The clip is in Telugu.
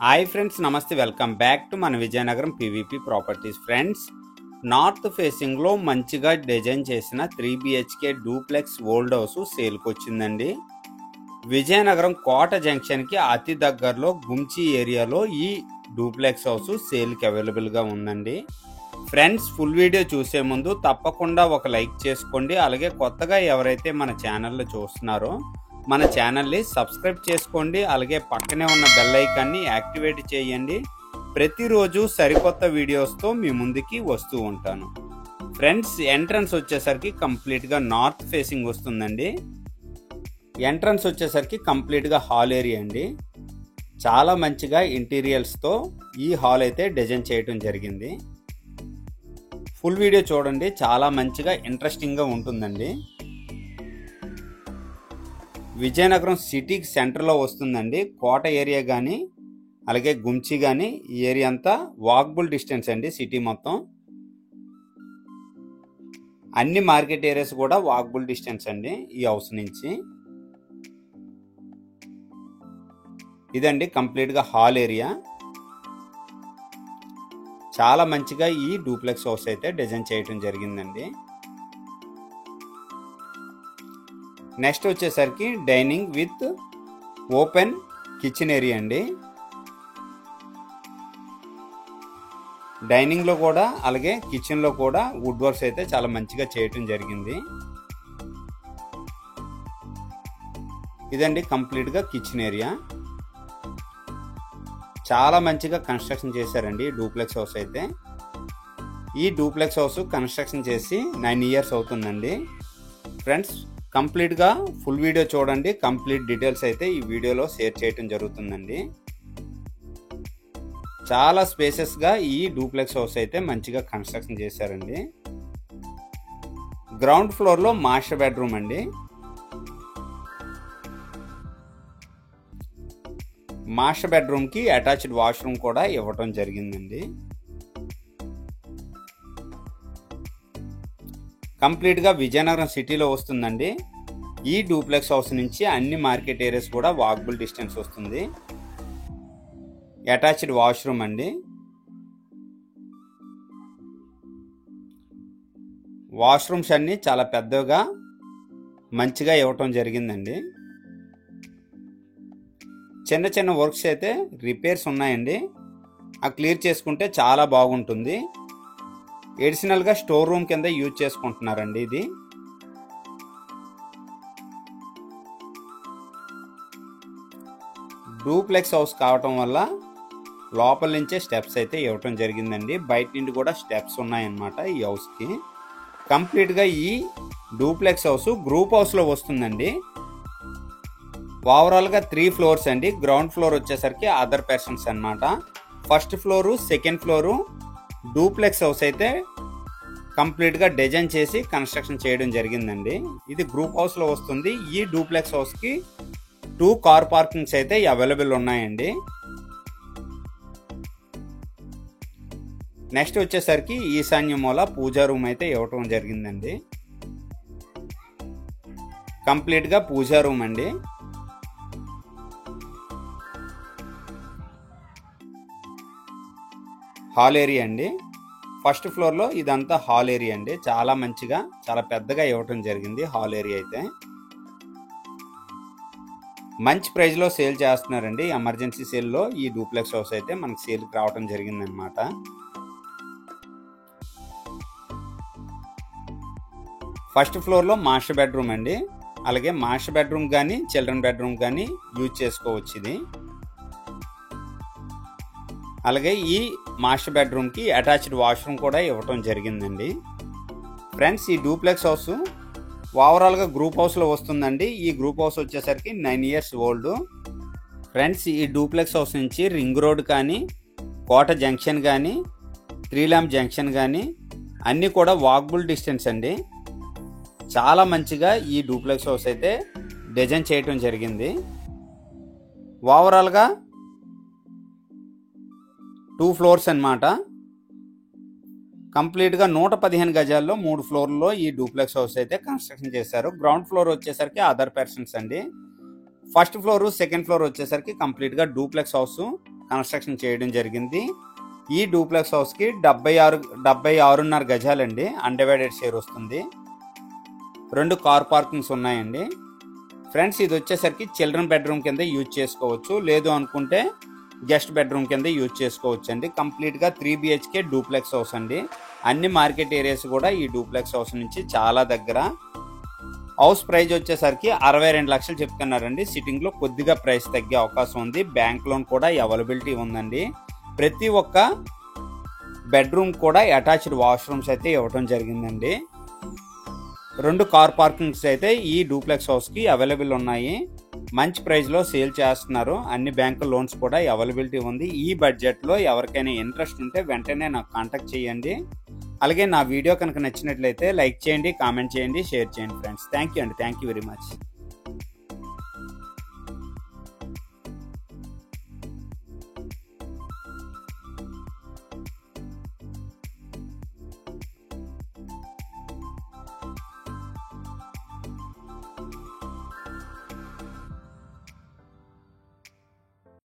హాయ్ ఫ్రెండ్స్, నమస్తే. వెల్కమ్ బ్యాక్ టు మన Vizianagaram PVP properties. Friends, north ఫేసింగ్లో మంచిగా డిజైన్ చేసిన 3BHK డూప్లెక్స్ ఓల్డ్ హౌస్ సేల్కి వచ్చిందండి. విజయనగరం కోట జంక్షన్కి అతి దగ్గరలో గుంచి ఏరియాలో ఈ డూప్లెక్స్ హౌస్ సేల్కి అవైలబుల్గా ఉందండి. ఫ్రెండ్స్, ఫుల్ వీడియో చూసే ముందు తప్పకుండా ఒక లైక్ చేసుకోండి. అలాగే కొత్తగా ఎవరైతే మన ఛానల్లో చూస్తున్నారో మన ఛానల్ని సబ్స్క్రైబ్ చేసుకోండి. అలాగే పక్కనే ఉన్న బెల్ ఐకాన్ని యాక్టివేట్ చేయండి. ప్రతిరోజు సరికొత్త వీడియోస్తో మీ ముందుకి వస్తూ ఉంటాను. ఫ్రెండ్స్, ఎంట్రన్స్ వచ్చేసరికి కంప్లీట్గా నార్త్ ఫేసింగ్ వస్తుందండి. ఎంట్రన్స్ వచ్చేసరికి కంప్లీట్గా హాల్ ఏరియా అండి. చాలా మంచిగా ఇంటీరియర్స్తో ఈ హాల్ అయితే డిజైన్ చేయడం జరిగింది. ఫుల్ వీడియో చూడండి, చాలా మంచిగా ఇంట్రెస్టింగ్గా ఉంటుందండి. విజయనగరం సిటీకి సెంటర్లో వస్తుందండి. కోట ఏరియా కానీ అలాగే గుంచి కానీ ఈ ఏరియా అంతా వాకబుల్ డిస్టెన్స్ అండి. సిటీ మొత్తం అన్ని మార్కెట్ ఏరియాస్ కూడా వాకబుల్ డిస్టెన్స్ అండి ఈ హౌస్ నుంచి. ఇదండి కంప్లీట్గా హాల్ ఏరియా. చాలా మంచిగా ఈ డూప్లెక్స్ హౌస్ అయితే డిజైన్ చేయడం జరిగిందండి. నెక్స్ట్ వచ్చేసరికి dining with open kitchen area అండి. డైనింగ్లో కూడా అలాగే కిచెన్లో కూడా వుడ్ వర్క్స్ అయితే చాలా మంచిగా చేయటం జరిగింది. ఇదండి కంప్లీట్గా కిచెన్ ఏరియా. చాలా మంచిగా కన్స్ట్రక్షన్ చేశారండి డూప్లెక్స్ హౌస్ అయితే. ఈ డూప్లెక్స్ హౌస్ కన్స్ట్రక్షన్ చేసి 9 years అవుతుందండి. ఫ్రెండ్స్, కంప్లీట్గా ఫుల్ వీడియో చూడండి. కంప్లీట్ డీటెయిల్స్ అయితే ఈ వీడియోలో షేర్ చేయడం జరుగుతుందండి. చాలా స్పేసెస్గా ఈ డూప్లెక్స్ హౌస్ అయితే మంచిగా కన్స్ట్రక్షన్ చేశారండి. గ్రౌండ్ ఫ్లోర్లో మాస్టర్ బెడ్రూమ్ అండి. మాస్టర్ బెడ్రూమ్కి అటాచ్డ్ వాష్రూమ్ కూడా ఇవ్వటం జరిగిందండి. కంప్లీట్గా విజయనగరం సిటీలో వస్తుందండి. ఈ డూప్లెక్స్ హౌస్ నుంచి అన్ని మార్కెట్ ఏరియాస్ కూడా వాకబుల్ డిస్టెన్స్ వస్తుంది. అటాచ్డ్ వాష్రూమ్ అండి. వాష్రూమ్స్ అన్ని చాలా పెద్దగా మంచిగా ఇవ్వటం జరిగిందండి. చిన్న చిన్న వర్క్స్ అయితే రిపేర్స్ ఉన్నాయండి. ఆ క్లియర్ చేసుకుంటే చాలా బాగుంటుంది. ఎడిషనల్గా స్టోర్ రూమ్ కింద యూజ్ చేసుకుంటున్నారండి. ఇది డూప్లెక్స్ హౌస్ కావటం వల్ల లోపల నుంచే స్టెప్స్ అయితే ఇవ్వటం జరిగిందండి. బయట నుండి కూడా స్టెప్స్ ఉన్నాయన్నమాట ఈ హౌస్కి. కంప్లీట్గా ఈ డూప్లెక్స్ హౌస్ గ్రూప్ హౌస్లో వస్తుందండి. ఓవరాల్గా 3 floors అండి. గ్రౌండ్ ఫ్లోర్ వచ్చేసరికి అదర్ పర్సన్స్ అన్నమాట. First floor, second floor duplex house అయితే కంప్లీట్గా డిజైన్ చేసి కన్స్ట్రక్షన్ చేయడం జరిగిందండి. ఇది గ్రూప్ హౌస్లో వస్తుంది. ఈ డూప్లెక్స్ హౌస్కి 2 కార్ పార్కింగ్స్ అయితే అవైలబుల్ ఉన్నాయండి. నెక్స్ట్ వచ్చేసరికి ఈశాన్య మూల పూజా రూమ్ అయితే ఇవ్వటం జరిగిందండి. కంప్లీట్గా పూజా రూమ్ అండి. హాల్ ఏరియా అండి. ఫస్ట్ ఫ్లోర్లో ఇదంతా హాల్ ఏరియా అండి. చాలా మంచిగా చాలా పెద్దగా ఇవ్వటం జరిగింది హాల్ ఏరియా అయితే. మంచి ప్రైస్లో సేల్ చేస్తున్నారండి. ఎమర్జెన్సీ సేల్లో ఈ డూప్లెక్స్ హౌస్ అయితే మనకి సేల్కి రావటం జరిగిందనమాట. ఫస్ట్ ఫ్లోర్లో మాస్టర్ బెడ్రూమ్ అండి. అలాగే మాస్టర్ బెడ్రూమ్ కానీ చిల్డ్రన్ బెడ్రూమ్ కానీ యూజ్ చేసుకోవచ్చు ఇది. అలాగే ఈ మాస్టర్ బెడ్రూమ్కి అటాచ్డ్ వాష్రూమ్ కూడా ఇవ్వటం జరిగిందండి. ఫ్రెండ్స్, ఈ డూప్లెక్స్ హౌస్ ఓవరాల్గా గ్రూప్ హౌస్లో వస్తుందండి. ఈ గ్రూప్ హౌస్ వచ్చేసరికి 9 years ఓల్డ్. ఫ్రెండ్స్, ఈ డూప్లెక్స్ హౌస్ నుంచి రింగ్ రోడ్ కానీ కోట జంక్షన్ కానీ 3 lamp జంక్షన్ కానీ అన్నీ కూడా వాకబుల్ డిస్టెన్స్ అండి. చాలా మంచిగా ఈ డూప్లెక్స్ హౌస్ అయితే డిజైన్ చేయటం జరిగింది. ఓవరాల్గా 2 floors అన్నమాట. కంప్లీట్గా 115 గజాల్లో 3 floorలో ఈ డూప్లెక్స్ హౌస్ అయితే కన్స్ట్రక్షన్ చేశారు. గ్రౌండ్ ఫ్లోర్ వచ్చేసరికి అదర్ పర్సన్స్ అండి. ఫస్ట్ ఫ్లోర్, సెకండ్ ఫ్లోర్ వచ్చేసరికి కంప్లీట్గా డూప్లెక్స్ హౌస్ కన్స్ట్రక్షన్ చేయడం జరిగింది. ఈ డూప్లెక్స్ హౌస్కి 76.5 గజాలండి అన్డివైడెడ్ షేర్ వస్తుంది. 2 కార్ పార్కింగ్స్ ఉన్నాయండి. ఫ్రెండ్స్ ఇది వచ్చేసరికి చిల్డ్రన్ బెడ్రూమ్ కింద యూజ్ చేసుకోవచ్చు, లేదు అనుకుంటే గెస్ట్ బెడ్రూమ్ కింద యూజ్ చేసుకోవచ్చు అండి. కంప్లీట్గా 3 BHK డూప్లెక్స్ హౌస్ అండి. అన్ని మార్కెట్ ఏరియాస్ కూడా ఈ డూప్లెక్స్ హౌస్ నుంచి చాలా దగ్గర. హౌస్ ప్రైస్ వచ్చేసరికి 62 లక్షలు చెప్తున్నారండి. సిట్టింగ్లో కొద్దిగా ప్రైస్ తగ్గే అవకాశం ఉంది. బ్యాంక్ లోన్ కూడా అవైలబిలిటీ ఉందండి. ప్రతి ఒక్క బెడ్రూమ్ కూడా అటాచ్డ్ వాష్రూమ్స్ అయితే ఇవ్వడం జరిగిందండి. 2 కార్ పార్కింగ్స్ అయితే ఈ డూప్లెక్స్ హౌస్కి అవైలబుల్ ఉన్నాయి. మంచి ప్రైస్లో సేల్ చేస్తున్నారు. అన్ని బ్యాంకు లోన్స్ కూడా అవైలబిలిటీ ఉంది. ఈ బడ్జెట్లో ఎవరికైనా ఇంట్రెస్ట్ ఉంటే వెంటనే నాకు కాంటాక్ట్ చేయండి. అలాగే నా వీడియో కనుక నచ్చినట్లయితే లైక్ చేయండి, కామెంట్ చేయండి, షేర్ చేయండి ఫ్రెండ్స్. థ్యాంక్ యూ అండి. Thank you very much.